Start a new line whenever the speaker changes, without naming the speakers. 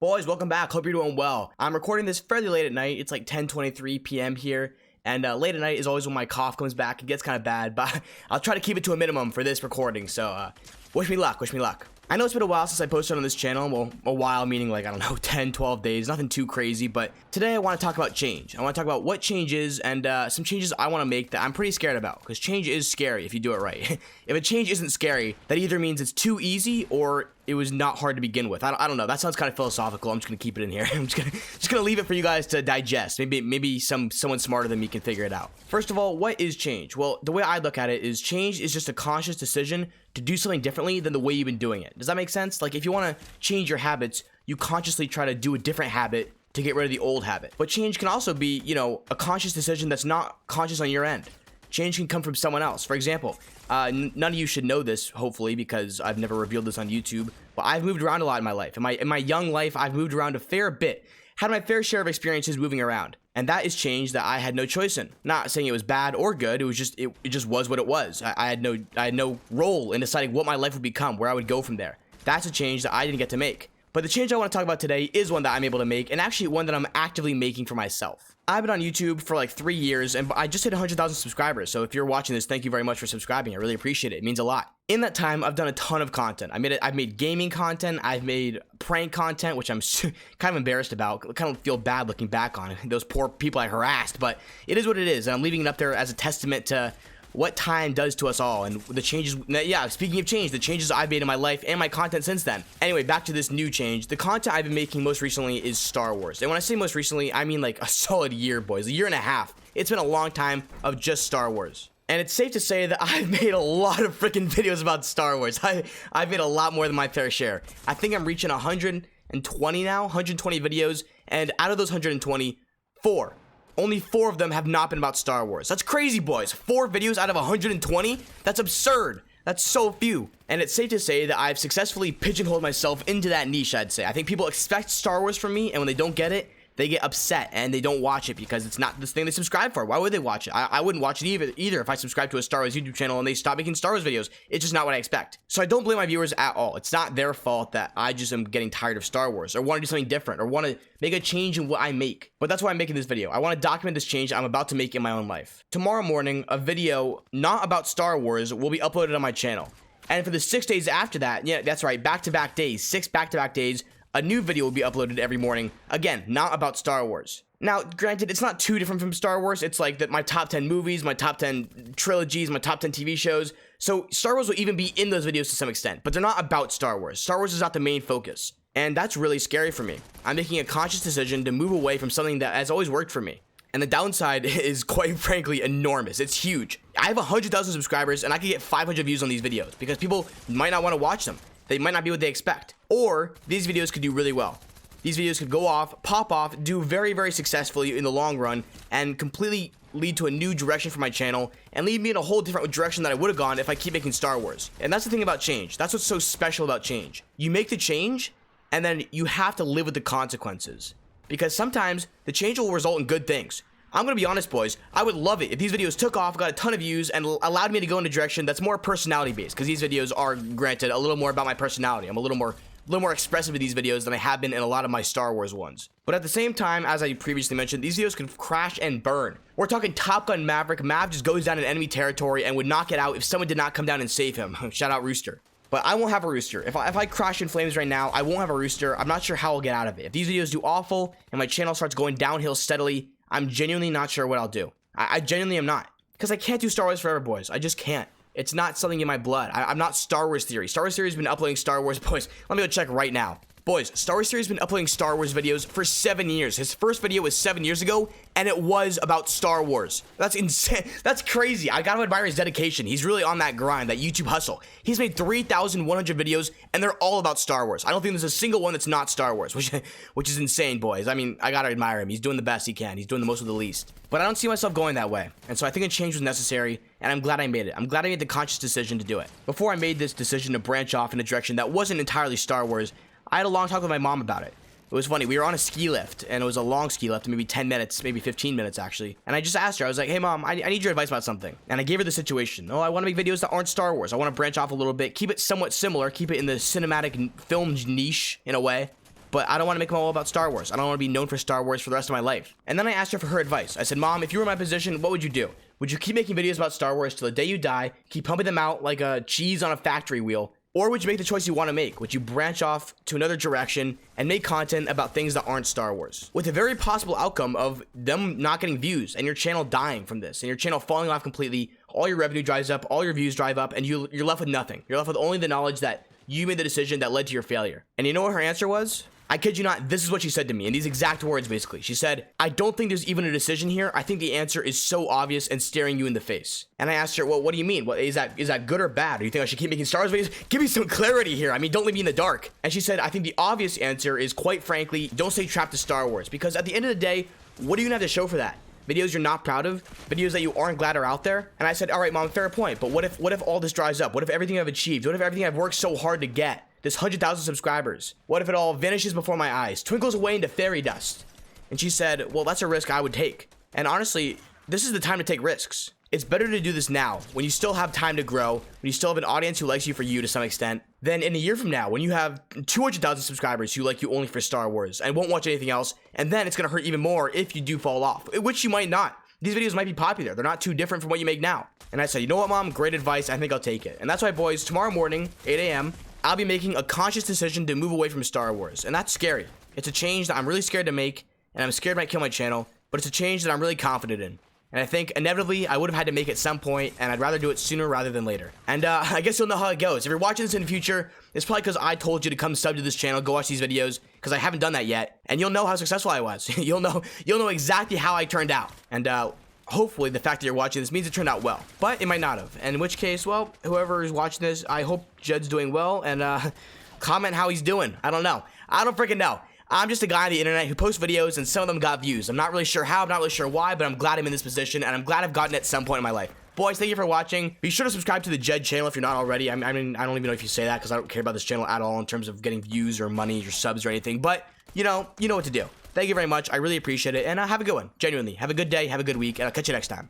Boys, welcome back. Hope you're doing well. I'm recording this fairly late at night. It's like 10:23 p.m. here. And late at night is always when my cough comes back. It gets kind of bad, but I'll try to keep it to a minimum for this recording. So wish me luck, wish me luck. I know it's been a while since I posted on this channel. Well, a while meaning like, I don't know, 10, 12 days. Nothing too crazy, but today I want to talk about change. I want to talk about what change is and some changes I want to make that I'm pretty scared about, because change is scary if you do it right. If a change isn't scary, that either means it's too easy or it was not hard to begin with. I don't know. That sounds kind of philosophical. I'm just gonna keep it in here. I'm just gonna leave it for you guys to digest. Maybe someone smarter than me can figure it out. First of all, what is change? Well, the way I look at it is change is just a conscious decision to do something differently than the way you've been doing it. Does that make sense? Like if you want to change your habits, you consciously try to do a different habit to get rid of the old habit. But change can also be, a conscious decision that's not conscious on your end. Change can come from someone else. For example, none of you should know this, hopefully, because I've never revealed this on YouTube, but I've moved around a lot in my life. In my young life, I've moved around a fair bit, had my fair share of experiences moving around, and that is change that I had no choice in. Not saying it was bad or good, it was just it just was what it was. I had no role in deciding what my life would become, where I would go from there. That's a change that I didn't get to make. But the change I want to talk about today is one that I'm able to make, and actually one that I'm actively making for myself. I've been on YouTube for like 3 years, and I just hit 100,000 subscribers. So if you're watching this, thank you very much for subscribing. I really appreciate it. It means a lot. In that time, I've done a ton of content. I've made gaming content. I've made prank content, which I'm kind of embarrassed about. I kind of feel bad looking back on it. Those poor people I harassed, but it is what it is. And I'm leaving it up there as a testament to what time does to us all, and the changes. Yeah, speaking of change, the changes I've made in my life and my content since then. Anyway, back to this new change. The content I've been making most recently is Star Wars. And when I say most recently, I mean like a solid year, boys. A year and a half. It's been a long time of just Star Wars. And it's safe to say that I've made a lot of freaking videos about Star Wars. I've made a lot more than my fair share. I think I'm reaching 120 now, 120 videos, and out of those 120, only 4 of them have not been about Star Wars. That's crazy, boys. 4 videos out of 120? That's absurd. That's so few. And it's safe to say that I've successfully pigeonholed myself into that niche, I'd say. I think people expect Star Wars from me, and when they don't get it, they get upset and they don't watch it because it's not this thing they subscribe for. Why would they watch it? I wouldn't watch it either if I subscribed to a Star Wars YouTube channel and they stopped making Star Wars videos. It's just not what I expect. So I don't blame my viewers at all. It's not their fault that I just am getting tired of Star Wars or want to do something different or want to make a change in what I make. But that's why I'm making this video. I want to document this change I'm about to make in my own life. Tomorrow morning, a video not about Star Wars will be uploaded on my channel. And for the 6 days after that, yeah, that's right, back-to-back days, 6 back-to-back days, a new video will be uploaded every morning. Again, not about Star Wars. Now, granted, it's not too different from Star Wars. It's like that my top 10 movies, my top 10 trilogies, my top 10 TV shows. So Star Wars will even be in those videos to some extent, but they're not about Star Wars. Star Wars is not the main focus. And that's really scary for me. I'm making a conscious decision to move away from something that has always worked for me. And the downside is, quite frankly, enormous. It's huge. I have 100,000 subscribers and I could get 500 views on these videos because people might not want to watch them. They might not be what they expect. Or these videos could do really well. These videos could go off, pop off, do very, very successfully in the long run, and completely lead to a new direction for my channel and lead me in a whole different direction that I would have gone if I keep making Star Wars. And that's the thing about change. That's what's so special about change. You make the change, and then you have to live with the consequences. Because sometimes the change will result in good things. I'm gonna be honest, boys, I would love it if these videos took off, got a ton of views, and allowed me to go in a direction that's more personality based, because these videos are, granted, a little more about my personality. I'm a little more expressive in these videos than I have been in a lot of my Star Wars ones. But at the same time, as I previously mentioned, these videos could crash and burn. We're talking Top Gun Maverick. Mav just goes down in enemy territory and would knock it out if someone did not come down and save him. Shout out Rooster. But I won't have a Rooster. If I crash in flames right now, I won't have a Rooster. I'm not sure how I'll get out of it. If these videos do awful and my channel starts going downhill steadily, I'm genuinely not sure what I'll do. I genuinely am not. Because I can't do Star Wars forever, boys. I just can't. It's not something in my blood. I'm not Star Wars Theory. Star Wars Theory has been uploading Star Wars. Boys, let me go check right now. Boys, Star Wars Theory has been uploading Star Wars videos for 7 years. His first video was 7 years ago, and it was about Star Wars. That's insane. That's crazy. I gotta admire his dedication. He's really on that grind, that YouTube hustle. He's made 3,100 videos, and they're all about Star Wars. I don't think there's a single one that's not Star Wars, which is insane, boys. I mean, I gotta admire him. He's doing the best he can. He's doing the most with the least. But I don't see myself going that way, and so I think a change was necessary, and I'm glad I made it. I'm glad I made the conscious decision to do it. Before I made this decision to branch off in a direction that wasn't entirely Star Wars, I had a long talk with my mom about it. It was funny. We were on a ski lift, and it was a long ski lift, maybe 10 minutes, maybe 15 minutes, actually. And I just asked her, I was like, hey, Mom, I need your advice about something. And I gave her the situation. Oh, I want to make videos that aren't Star Wars. I want to branch off a little bit, keep it somewhat similar, keep it in the cinematic film niche, in a way. but I don't want to make them all about Star Wars. I don't want to be known for Star Wars for the rest of my life. And then I asked her for her advice. I said, Mom, if you were in my position, what would you do? Would you keep making videos about Star Wars till the day you die, keep pumping them out like a cheese on a factory wheel? Or would you make the choice you want to make? Would you branch off to another direction and make content about things that aren't Star Wars? With a very possible outcome of them not getting views and your channel dying from this and your channel falling off completely, all your revenue dries up, all your views drive up, and you're left with nothing. You're left with only the knowledge that you made the decision that led to your failure. And you know what her answer was? I kid you not, this is what she said to me in these exact words, basically. She said, I don't think there's even a decision here. I think the answer is so obvious and staring you in the face. And I asked her, well, what do you mean? What, is that good or bad? Do you think I should keep making Star Wars videos? Give me some clarity here. I mean, don't leave me in the dark. And she said, I think the obvious answer is, quite frankly, don't stay trapped to Star Wars. Because at the end of the day, what do you have to show for that? Videos you're not proud of? Videos that you aren't glad are out there? And I said, all right, Mom, fair point. But what if all this dries up? What if everything I've achieved? What if everything I've worked so hard to get? This 100,000 subscribers. What if it all vanishes before my eyes, twinkles away into fairy dust? And she said, well, that's a risk I would take. And honestly, this is the time to take risks. It's better to do this now, when you still have time to grow, when you still have an audience who likes you for you to some extent, than in a year from now, when you have 200,000 subscribers who like you only for Star Wars and won't watch anything else, and then it's gonna hurt even more if you do fall off, which you might not. These videos might be popular. They're not too different from what you make now. And I said, you know what, Mom? Great advice. I think I'll take it. And that's why, boys, tomorrow morning, 8 a.m., I'll be making a conscious decision to move away from Star Wars. And that's scary. It's a change that I'm really scared to make, and I'm scared it might kill my channel, but it's a change that I'm really confident in. And I think inevitably I would have had to make it at some point, and I'd rather do it sooner rather than later. And I guess you'll know how it goes. If you're watching this in the future, it's probably because I told you to come sub to this channel, go watch these videos, because I haven't done that yet. And you'll know how successful I was. You'll know exactly how I turned out. And hopefully the fact that you're watching this means it turned out well, but it might not have. And in which case, well, whoever is watching this, I hope Jed's doing well, and comment how he's doing. I don't know. I don't freaking know. I'm just a guy on the internet who posts videos, and some of them got views. I'm not really sure how, I'm not really sure why, but I'm glad I'm in this position, and I'm glad I've gotten it at some point in my life. Boys, thank you for watching. Be sure to subscribe to the Jed channel if you're not already. I mean, I don't even know if you say that, because I don't care about this channel at all in terms of getting views or money or subs or anything, but you know what to do. Thank you very much. I really appreciate it, and have a good one. Genuinely, have a good day, have a good week, and I'll catch you next time.